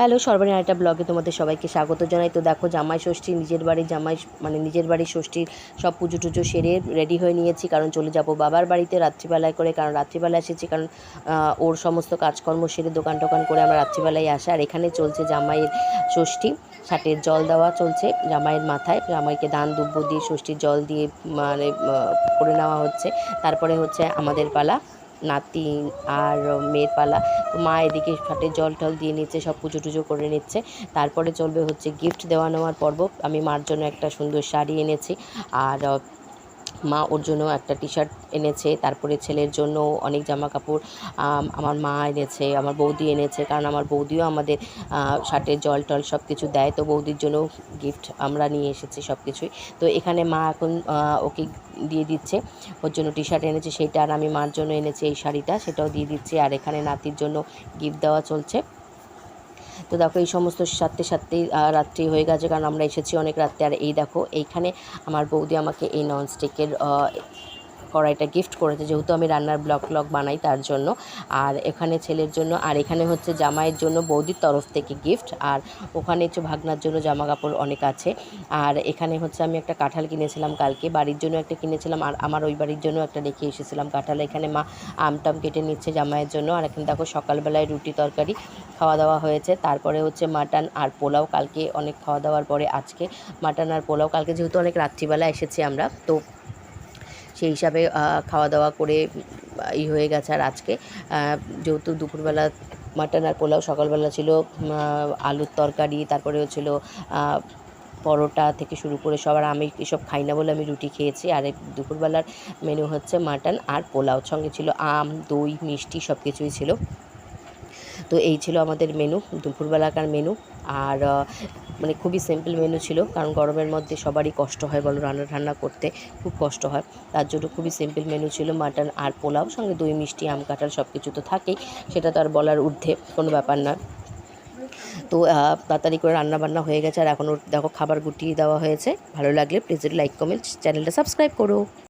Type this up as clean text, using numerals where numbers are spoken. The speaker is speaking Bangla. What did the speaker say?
হ্যালো, সর্বনিম্ন একটা ব্লগে তোমাদের সবাইকে স্বাগত জানাই। তো দেখো, জামাই ষষ্ঠী নিজের বাড়ির নিজের বাড়ির ষষ্ঠীর সব পুজো টুজো সেরে রেডি হয়ে নিয়েছি, কারণ চলে যাব বাবার বাড়িতে রাত্রিবেলায় করে। কারণ রাত্রিবেলা এসেছি, কারণ ওর সমস্ত কাজকর্ম সেরে দোকান টোকান করে আমরা রাত্রিবেলায় আসা। আর এখানে চলছে জামাইয়ের ষষ্ঠী, ছাটের জল দেওয়া চলছে জামাইয়ের মাথায়। জামাইকে দান দুব্য দিয়ে ষষ্ঠীর জল দিয়ে করে নেওয়া হচ্ছে। তারপরে হচ্ছে আমাদের পালা, নাতি আর মেয়ের পালা। তো মা এদিকে ঘাটে জল টল দিয়ে নিচ্ছে, সব পুজো টুজো করে নিচ্ছে। তারপরে চলবে হচ্ছে গিফট দেওয়া নেওয়ার পর্ব। আমি মার জন্য একটা সুন্দর শাড়ি এনেছি, আর মা ওর জন্য একটা টি শার্ট এনেছে। তারপরে ছেলের জন্য অনেক জামা কাপড় আমার মা এনেছে, আমার বৌদি এনেছে, কারণ আমার বৌদিও আমাদের শার্টের জল টল সব কিছু দেয়। তো বৌদির জন্য গিফট আমরা নিয়ে এসেছি সব কিছুই। তো এখানে মা এখন ওকে দিয়ে দিচ্ছে, ওর জন্য টি শার্ট এনেছে সেইটা, আর আমি মার জন্য এনেছি এই শাড়িটা, সেটাও দিয়ে দিচ্ছি। আর এখানে নাতির জন্য গিফট দেওয়া চলছে। তো দেখো, এই সমস্ত সাথে রাত্রি হয়ে গেছে, কারণ আমরা এসেছি অনেক রাত্রে। আর এই দেখো, এইখানে আমার বৌদি আমাকে এই ননস্টিকের কড়াইটা গিফট করেছে, যেহেতু আমি রান্নার ব্লগ বানাই তার জন্য। আর এখানে ছেলের জন্য, আর এখানে হচ্ছে জামাইয়ের জন্য বৌদির তরফ থেকে গিফট। আর ওখানে হচ্ছে ভাগনার জন্য জামা কাপড় অনেক আছে। আর এখানে হচ্ছে আমি একটা কাঁঠাল কিনেছিলাম কালকে, বাড়ির জন্য একটা কিনেছিলাম, আর আমার ওই বাড়ির জন্য একটা রেখে এসেছিলাম কাঁঠাল। এখানে মা আমটাম কেটে নিচ্ছে জামাইয়ের জন্য। আর এখানে দেখো, সকালবেলায় রুটি তরকারি খাওয়া দাওয়া হয়েছে। তারপরে হচ্ছে মাটন আর পোলাও, কালকে অনেক খাওয়া দাওয়ার পরে আজকে মাটন আর পোলাও। কালকে যেহেতু অনেক রাত্রিবেলা এসেছি আমরা, তো সেই হিসাবে খাওয়া দাওয়া করে হয়ে গেছে। আর আজকে যেহেতু দুপুরবেলা মাটন আর পোলাও, সকালবেলা ছিল আলুর তরকারি, তারপরে হচ্ছিল পরোটা থেকে শুরু করে সব। আর আমি এসব খাই না বলে আমি রুটি খেয়েছি। আর দুপুরবেলার মেনু হচ্ছে মাটন আর পোলাও, সঙ্গে ছিল আম, দই, মিষ্টি, সব কিছুই ছিল। তো এই ছিল আমাদের মেনু, দুপুরবেলাকার মেনু। আর খুবই সিম্পল মেনু ছিল, কারণ গরমের মধ্যে সবারই কষ্ট হয় বলো, রান্না করতে খুব কষ্ট হয়। তার জন্য খুবই সিম্পল মেনু ছিল, মাটন আর পোলাও, সঙ্গে দই, মিষ্টি, আম, কাঁঠাল সব কিছু তো থাকেই, সেটা তো আর বলার ঊর্ধ্বে কোনো ব্যাপার নয়। তো তাড়াতাড়ি করে রান্নাবান্না হয়ে গেছে। আর এখনও দেখো, খাবার গুটিয়ে দেওয়া হয়েছে। ভালো লাগলে প্লিজ লাইক, কমেন্ট, চ্যানেলটা সাবস্ক্রাইব করো।